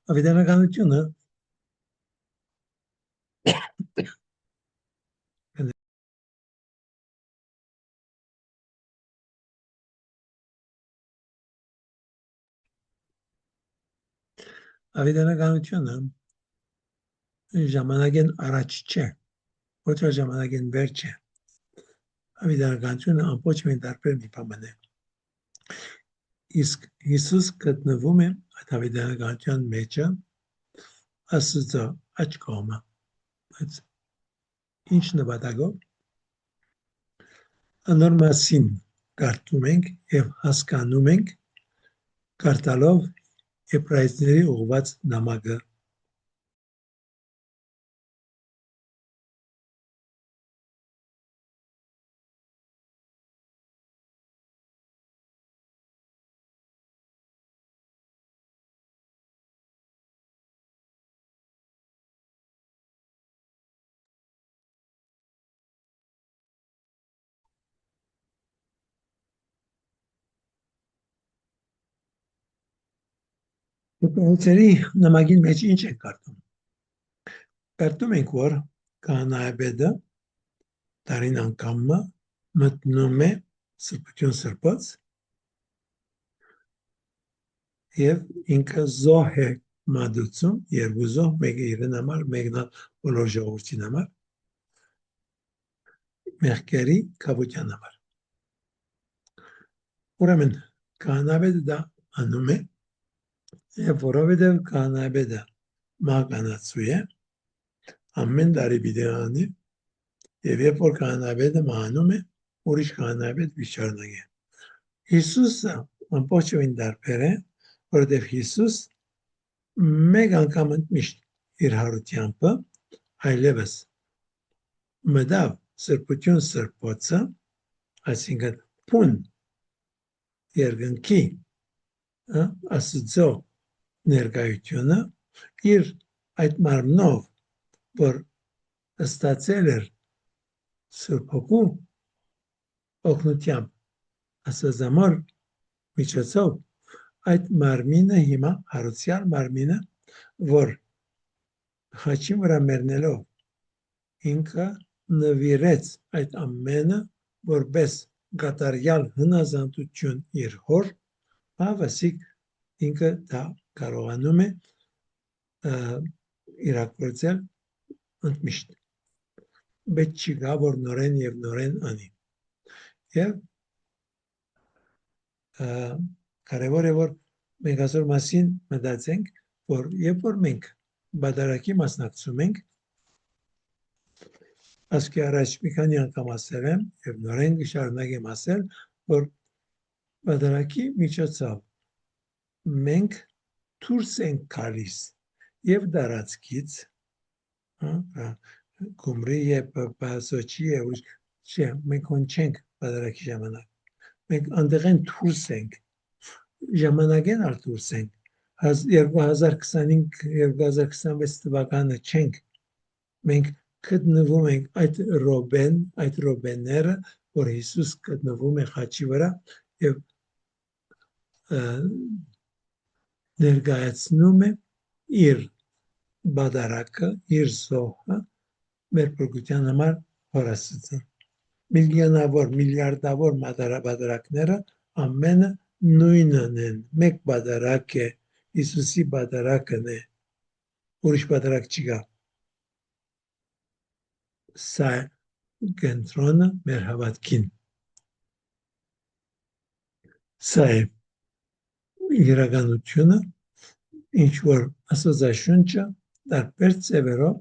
A: հավիտենականությունը հավիտենականությունը ժամանակեն առաջ չէ ոչ որ ժամանակեն վերջ է հավիտենականությունը ամբողջ մի տարբեր մի բան է իսկ Հիսուս գտնվում է այդ հավիտենականության մեջ Աստծո աչքոմը այդ ինչ նպատակով անոր մասին կարդում ենք եւ հասկանում ենք կարդալով Եբրայեցիների ուղված նամակը Եբրայեցիների նամակին մեջ ինչ ենք կարդում կարդում ենք որ կանայբեդը տարին անգամը մտնում է սրբություն սրբոց եւ ինքը զոհ է մատուցում երկու զոհ մեկը իրեն համար մեկն բոլոր ժողովրդին համար մեղքերի կապության համար ուրեմն կանայբեդը դա անում է եւ որովհետեւ կանայբեդը մահկանացու է ամեն տարի պիտի անի եւ երբ որ կանայբեդը մահանում է ուրիշ կանայբեդ վիճարնագի Հիսուսը ամբողջովին դարբեր է որովհետեւ Հիսուս մեկ անգամ ընդմիշտ իր հարությամբ այլևս մտավ սրբություն սրբոցը այսինքն փուն երկնքի Աստծո ներկայությունը իր այդ մարմնով որ ստացել էր Սուրբ Հոգու օգնությամբ Աստծամոր միջոցով այդ մարմինը հիմա հարուցյալ մարմինը որ խաչի վրա մեռնելով ինքը նվիրեց այդ ամենը որպես կատարյալ հնազանդություն իր հոր, հավասիկ ինքը դա կարողանում է իրագործել ընդմիշտ։ Բայց չի գա, որ նորեն եւ նորեն անի։ Եվ կարևոր է, որ մենք այսօր մասին մտածենք, որ երբ որ մենք բادرակի մասնակցում ենք, ասկի առաջ մի քանի անգամ ասել եմ եւ նորեն կշարունակեմ ասել, որ բادرակի միջոցով մենք դուրս ենք գալիս եւ դարածքից, Գումրի եւ Սոչի եւ մենք չենք բادرակի ժամանակ, մենք այնտեղեն դուրս ենք, ժամանակեն դուրս ենք, 2025-2026 թվականը չենք, մենք գտնվում ենք այդ ռոբենները, որ Հիսուս գտնվում է խաչի վրա եւ ներկայացնում է իր բادرակը, իր զոհը մեր փրկության համար հորասծը։ Միլիոնավոր, միլիարդավոր բادرակները ամենը նույնն են, մեկ բادرակ է, Հիսուսի բادرակն է, ուրիշ բادرակ չկա։ Սա կենտրոնը մեր հավատքին։ Սա է իրականությունը, ինչ որ Աստվածաշունչը տարբեր ձևերով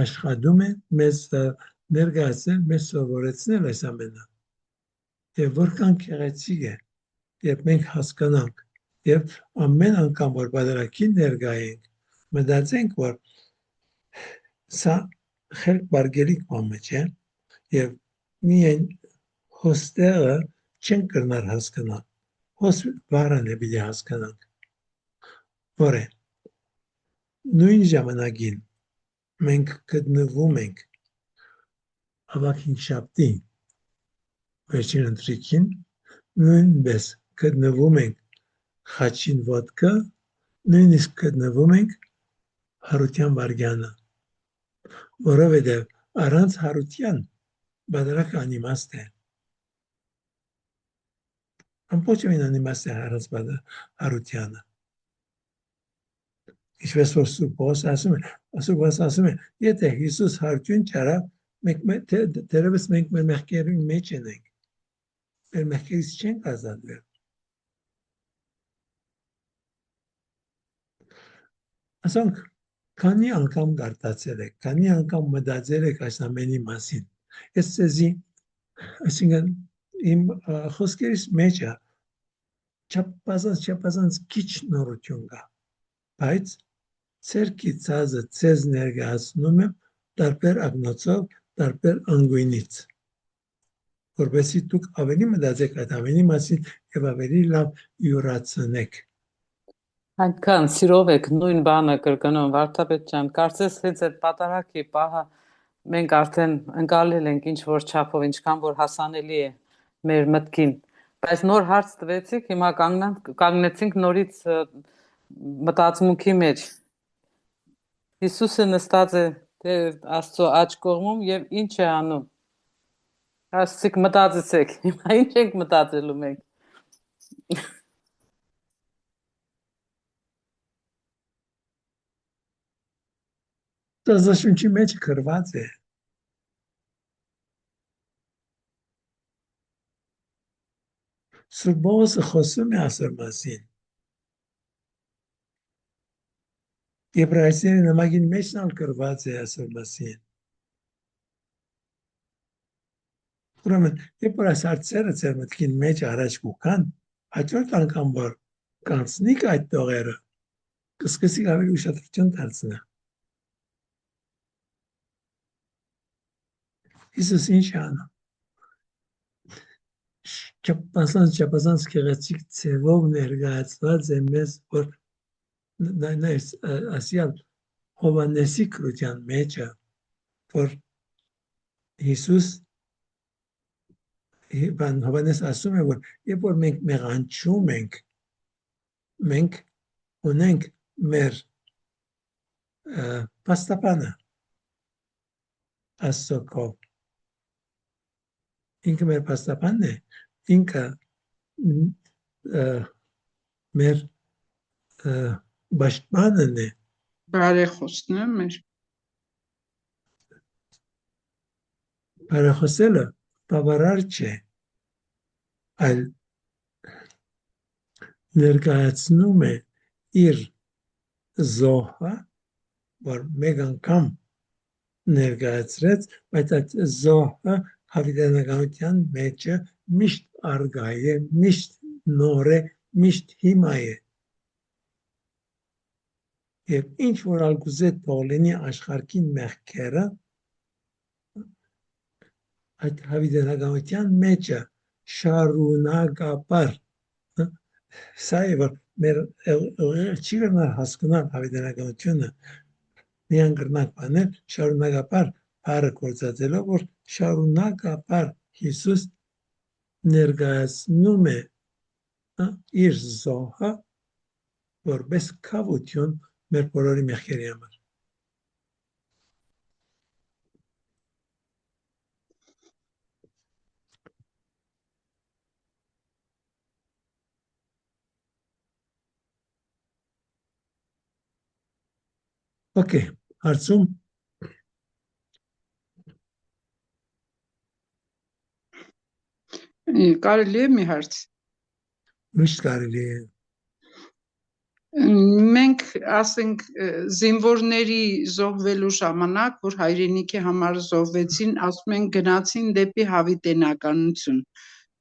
A: աշխատում է մեզ ներկայացնել, մեզ սովորեցնել այս ամենը։ Եվ որքան գեղեցիկ է, երբ մենք հասկանանք, եւ ամեն անգամ որ բادرակին ներկա ենք, մտածենք, որ սա խելք բարգելիք բան չէ, եւ միայն հոստերը չեն կրնար հասկանալ, հոս վարան է պիտի հասկանանք, որ է նույն ժամանակին մենք գտնվում ենք ավագին շաբթի վերջին ընթրիքին, նույնպես գտնվում ենք խաչին ոտքը, նույնիսկ գտնվում ենք հարության վարգյանը, որովհետև առանց հարության բادرակը անիմաստ է։ Ամբողջովին անիմաստ է առանց հարությանը։ Ինչպես որ Սուրբ Պողոս ասում է, եթե Հիսուս հարություն չարավ, դեռևս մենք մեր մեղքերի մեջ ենք, մեր մեղքերից չենք ազատվել։ Ասենք, քանի անգամ կարդացել եք, քանի անգամ մտածել եք այս ամենի մասին։ Ես ցեզի, այսինքն իմ խոսքերից մեջը չափազանց քիչ նորություն կա, բայց ցերկի ցազը ցեզ ներկայացնում եմ տարբեր ակնոցով, տարբեր անգույնից, որովհետեւ դուք ավելի մտածեք այդ ամենի մասին եւ ավելի լավ յուրացնեք։
B: Այնքան սիրով եք նույն բանը կրկնում, Վարդապետ ջան, կարծես հենց այդ պատարակի պահը մենք արդեն ընկալել ենք ինչ որ չափով, ինչքան որ հասանելի է մեր մտքին, բայց նոր հարց տվեցիք, հիմա կանգնեցինք նորից մտածմունքի մեջ։ Հիսուսը նստած է Աստծո աջ կողմում եւ ինչ է անում։ Ասացիք մտածեցեք, հիմա ինչ ենք մտածելու մենք։
A: Աստվածաշունչի մեջ գրված է։ Սուրբ Պողոսը խոսում է այսօր մասին։ Եբրայեցիների նամակին մեջ գրված է այսօր մասին։ Ուրեմն, երբ որ այս հարցերը ձեր մտքին մեջ առաջ կգան, հաջորդ անգամ որ կանցնիք այդ տողերը, կսկսեք ավելի ուշադրություն դարձնել։ Հիսուս ինչ անում։ Չափազանց գեղեցիկ ձևով ներկայացված է մեզ, որ ասյալ Հովհաննեսի կրության մեջը, որ Հիսուս Հովհաննես ասում է, որ երբ որ մենք մեղանչում ենք, մենք ունենք մեր պաստապանը Աստծո կողմ։ Ինքը մեր պաստապանն է, ինքը մեր պաշտպանն է,
F: Բարեխոսն է մեր։
A: բարեխոսելը բավարար չէ, այլ ներկայացնում է իր զոհը, որ մեկ անգամ ներկայացրեց, բայց այդ զոհը հավիտենականության մեջը միշտ արգա է, միշտ նոր է, միշտ հիմա է։ Եվ ինչ որ ալգուզե թողլինի աշխարհին մեղքերը, այդ հավիտենականության մեջը շարունակաբար, սա է, որ մեր չի գնալ հասկանալ հավիտենականությունը, միան կրնակ բաներ շարունակաբար բարը գործածելով, որ շարունակաբար Հիսուս ներկայացնում է իր զոհը որպես քավություն մեր բոլորի մեղքերի համար։ Okay, հարցում
F: Կարելի է մի հարց։
A: միշտ կարելի է։
F: Մենք ասենք զինվորների զոհվելու ժամանակ, որ հայրենիքի համար զոհվեցին, ասում են գնացին դեպի հավիտենականություն։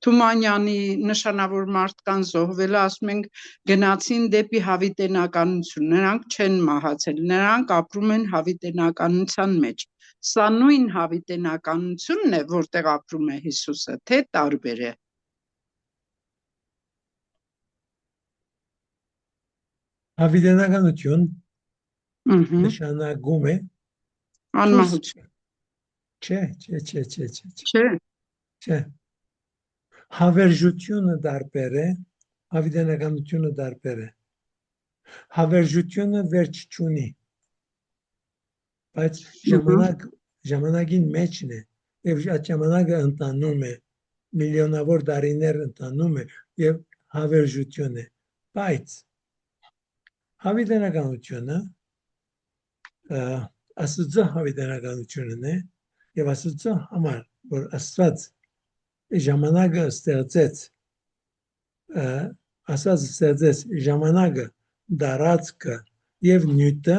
F: Թումանյանի նշանավոր մարդկան զոհվելը ասում ենք գնացին դեպի հավիտենականություն, նրանք չեն մահացել, նրանք ապրում են հավիտենականության մեջ։ Սա նույն հավիտենականությունն է, որտեղ ապրում է Հիսուսը, թե տարբեր է։
A: Հավիտենականություն նշանակում է
F: Անմահություն։
A: Չէ։ Հավերժությունը դարբեր է, հավիտենականությունը դարբեր է։ Հավերժությունը վերջ չունի, բայց ժամանակին մեջն է, եւ այդ ժամանակը ընթանում է, միլիոնավոր տարիներ ընթանում է եւ հավերժություն է, բայց հավիտենականությունը Աստծո հավիտենականությունն է եւ Աստծո համար, որ Աստված ժամանակը ստեղծեց, Աստված ստեղծեց ժամանակը, դարածքը եւ նյութը,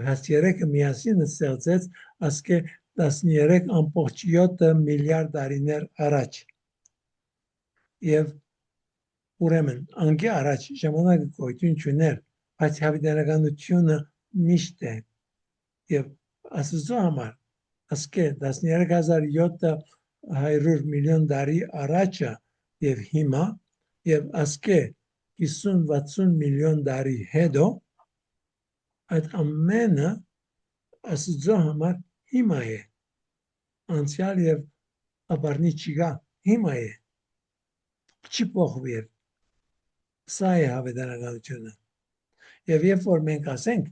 A: հաց երեքը միասին ստեղծեց ասկե 13.7 միլիարդ տարիներ առաջ եւ ուրեմն անկի առաջ ժամանակը գոյություն չուներ, բայց հավիտենականությունը միշտ է եւ Աստծո համար ասկե 13,700 միլիոն տարի առաջը եւ հիմա եւ ասկե 50-60 միլիոն տարի հետո այդ ամենը Աստծո համար հիմա է, անցյալ եւ ապառնի չկա, հիմա է, չի փոխվի։ Սա է հավիտենականությունը։ Եվ երբ որ մենք ասենք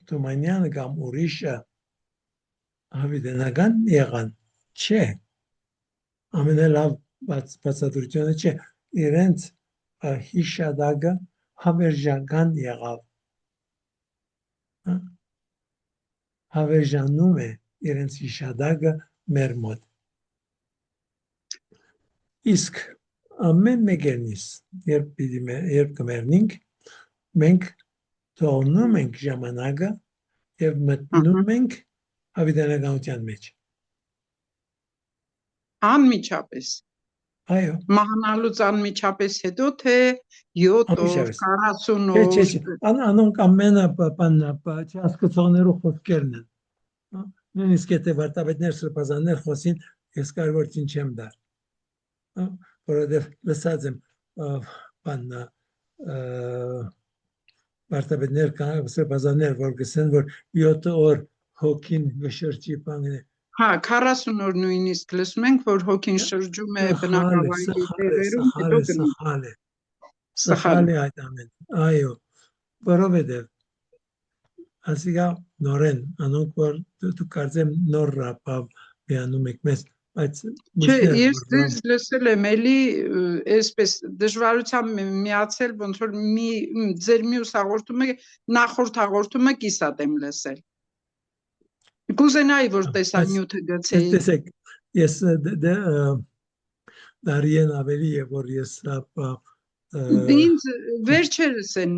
A: Թումանյանը կամ ուրիշը հավիտենական եղան, չէ, ամենալավ բացատրությունը չէ, իրենց հիշադակը հավերժական եղավ, հավերժանում է իրենց հիշադակը մեր մոտ։ Իսկ ամեն մեկերնից, երբ կմեռնենք, մենք թողնում ենք ժամանակը եւ մտնում ենք հավիտենականության մեջ։
F: Անմիջապես։
A: Այո։
F: Մահանալուց անմիջապես հետո, թե 7 օր, 40 օր։
A: Անոնք ամենը չհասկացողներու խոսքերն են։ Նույնիսկ եթե վարդապետներ սրբազաններ խոսին, ես կարևոր ինչ չեմ դար։ Որովհետև լսած եմ վարդապետներ կամ սրբազաններ, որ գսեն, որ 7 օր հոգին գշրջի բանը։
F: Հա, 40 օր նույնիսկ լսում ենք, որ հոգին շրջում է բնակավայրի տեղերում, հետո գնում։
A: Սխալ է այդ ամեն։ Այո, որովհետև ասիկա նորեն, անոնք որ դու կարծեմ նոր ռապավ միանում եք մեզ, բայց
F: Չէ,
A: մյուսները
F: ես
A: որ
F: ձեզ լսել եմ էլի այսպես դժվարությամբ միացել, ոնց որ ձեր մյուս հաղորդումը նախորդ հաղորդումը կիսատ եմ լսել։ Կուզենայի որ տեսանյութը գցեի։
A: տեսեք ես դարիեն ավելի է որ ես
F: Ինձ վերջերս են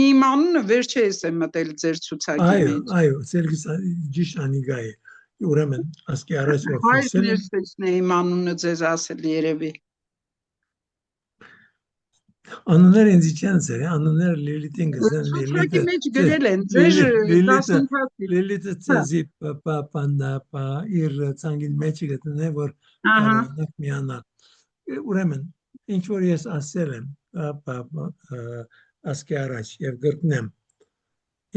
F: իմ անունը վերջերս եմ մտել ձեր ցուցակի մեջ։
A: այո Սերգիս ճիշտ անիգա է ուրեմն ասկի առաջ որ
F: Հայր
A: խոսել եմ
F: ներսեցն է իմ անունը ձեզ ասել երևի։
A: անունները ինձ չեն ասել անունները Լիլիթին գզեն
F: Ցուցակի մեջ գրել են ձեր դասընթացի։
A: Լիլիթը ցեզի պապանդապա իր ցանգին մեջ գտնե որ կարողանաք միանալ ուրեմն ինչ որ ես ասել եմ ասկի առաջ եւ գրտնեմ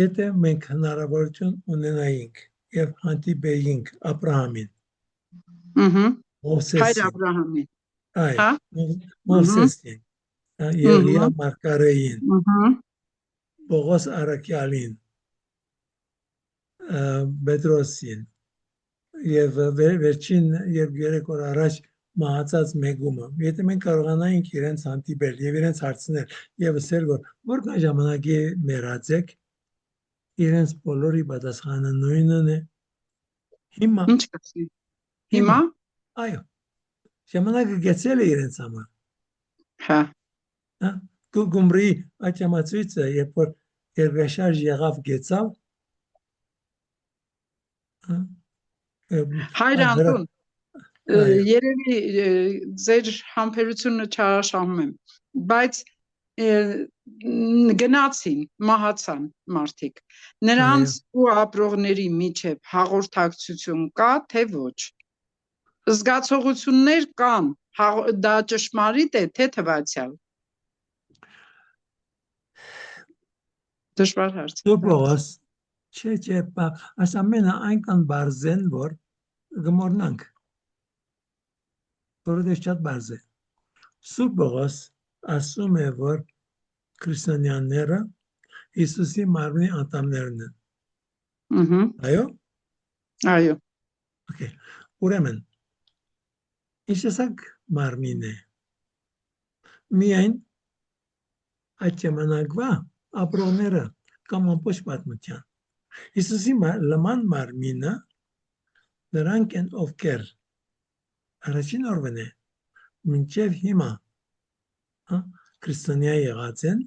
A: եթե մենք հնարավորություն ունենայինք եւ հանդիպեինք Աբրահամին
F: Հայր Աբրահամին
A: Մովսեսին Եղիա Մարգարեին Պողոս Արաքյալին Պետրոսին եւ վերջին երբ երեք օր առաջ մահացած մեգումը եթե մենք կարողանայինք իրենց հանդիպել եւ իրենց հարցնել եւ ասել որքան ժամանակի մեռածեք իրենց բոլորի պատասխանը նույնն է հիմա
F: ինչ կասի հիմա
A: այո ժամանակը գեցել է իրենց համար
F: հա
A: Գումրի աճամածույցը երբ որ երկրաշարժ եղավ գեցավ
F: Հայր Անտոն երևի ձեր համբերությունը չարաշահում եմ բայց գնացին մահացան մարդիկ նրանց ու ապրողների միջև հաղորդակցություն կա թե ոչ զգացողություններ կան դա ճշմարիտ է թե թվացial դժվար հարց
A: Պողոս չէ այս ամենը այնքան բարձ են որ գմորնանք որովհետև շատ բարձ է Սուրբ Պողոս ասում է որ քրիստոնյաները Հիսուսի մարմնի անդամներն են այո Okay ուրեմն ինչ ասակ մարմին է միայն այդ ժամանակվա ապրողները կամ ամբողջ պատմության Հիսուսի լման մարմինը նրանք են ովքեր առաջին օրվան է մինչև հիմա քրիստոնյա եղած են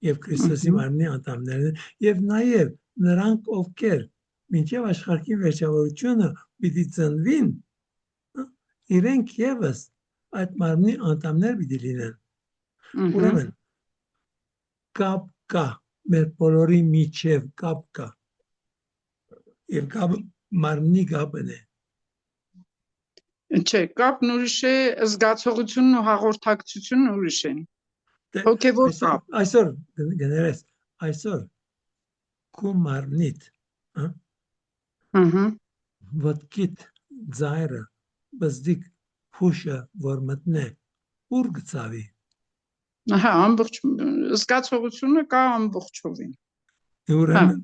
A: եւ Քրիստոսի մարմնի անդամներն են եւ նաեւ նրանք ովքեր մինչև աշխարհի վերջավորությունը պիտի ծնվին իրենք եւս այդ մարմնի անդամներ պիտի լինեն ուրեմն կապ կա մեր բոլորի միջև կապ կա եւ կապ մարմնի կապն է
F: չէ կապն ուրիշ է զգացողությունն ու հաղորդակցությունն ուրիշ են հոգեվոր կապ
A: այսօր գներես այսօր քո մարմնիդ ոտքիդ ծայրը բզդիկ փուշը որ մտնե ուր գծավի
F: հա ամբողջ զգացողությունը կա ամբողջովին ուրեմն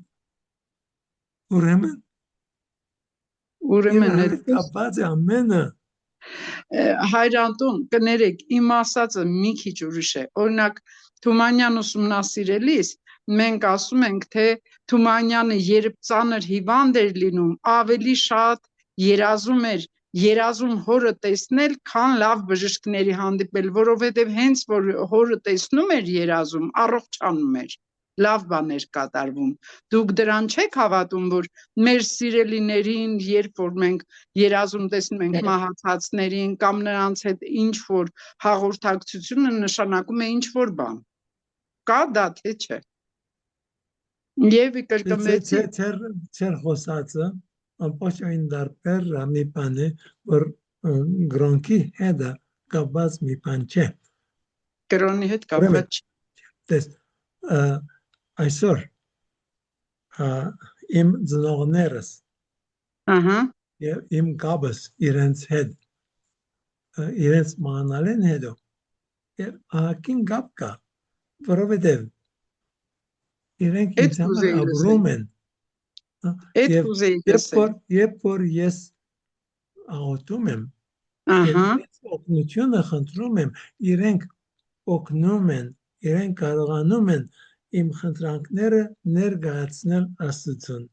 A: կապած է ամենը
F: Հայր Անտոն կներեք իմ ասածը մի քիչ ուրիշ է օրինակ Թումանյան ուսումնասիրելիս մենք ասում ենք թե Թումանյանը երբ ծանր հիվանդ էր լինում ավելի շատ երազում հորը տեսնել քան լավ բժիշկների հանդիպել որովհետև հենց որ հորը տեսնում էր երազում առողջանում էր լավ բաներ կատարվում դուք դրան չեք հավատում որ մեր սիրելիներին երբ որ մենք երազում տեսնում ենք մահացածներին կամ նրանց հետ ինչ որ հաղորդակցությունը նշանակում է ինչ որ բան կա դա թե չէ եւ կրկնվեցի
A: ծեր խոսածը ամբողջային դարբեր մի բան է որ գրոնքի հետ կապված մի բան չէ
F: գրոնի հետ կապված
A: տես այսօր իմ ծնողներս եւ իմ կապս իրենց հետ իրենց մանալեն հետո եւ ահագին կապ կա որովհետեւ իրենք ինձ համար ապրում են երբ որ ես աղոթում եմ,
F: Ահա,
A: իրենց օգնությունը խնդրում եմ, իրենք օգնում են, իրենք կարողանում են իմ խնդրանքները ներկայացնել Աստծուն։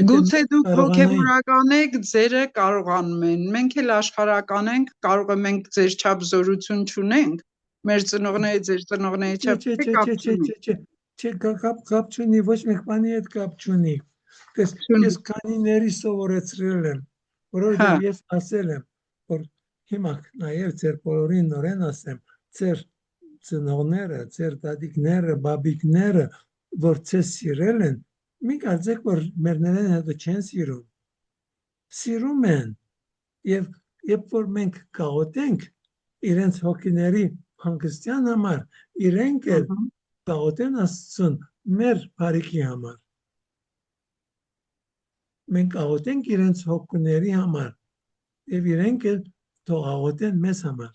F: գուցե
A: մենք
F: դուք
A: կարողանայինք
F: հոգևորական եք, ձերը կարողանում են, մենք էլ աշխարհական ենք, կարող է մենք ձեր չափ զորություն չունենք, մեր ծնողները ձեր ծնողների չափ
A: Չէ,
F: կապ չունի։
A: չէ, կապ չունի, ոչ մի բանի հետ կապ չունի։ Ես քանիների սովորեցրել եմ, որովհետև ես ասել եմ, որ հիմա նաև ձեր բոլորին նորեն ասեմ, ձեր ծնողները, ձեր դադիկները, բաբիկները, որ ձեզ սիրել են, մի կարծեք, որ մերներեն հետո չեն սիրում։ Սիրում են, եւ երբ որ մենք կաղոտենք իրենց հոգիների հանգստյան համար, իրենք էլ կաղոտեն Աստծուն մեր բարիքի համար։ Մենք աղոտենք իրենց հոգիների համար եւ իրենք էլ թող աղոտեն մեզ համար։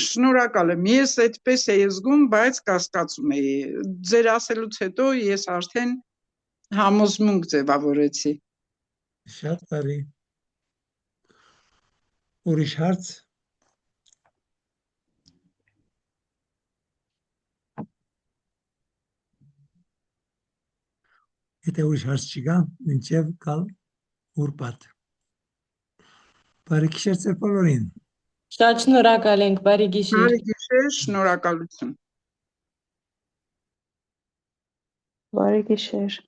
F: Շնորհակալ եմ։ Ես այդպես էի զգում, բայց կասկածում էի։ Ձեր ասելուց հետո ես արդեն համոզմունք ձևավորեցի։
A: Շատ բարի։ Ուրիշ հարց։ Եթե ուրիշ հարց չկա, մինչև գալ ուրբաթ։ Բարի գիշեր ձեր բոլորին։
G: Շատ շնորհակալ ենք, բարի գիշեր։
F: Բարի գիշեր, շնորհակալություն։
C: Բարի գիշեր։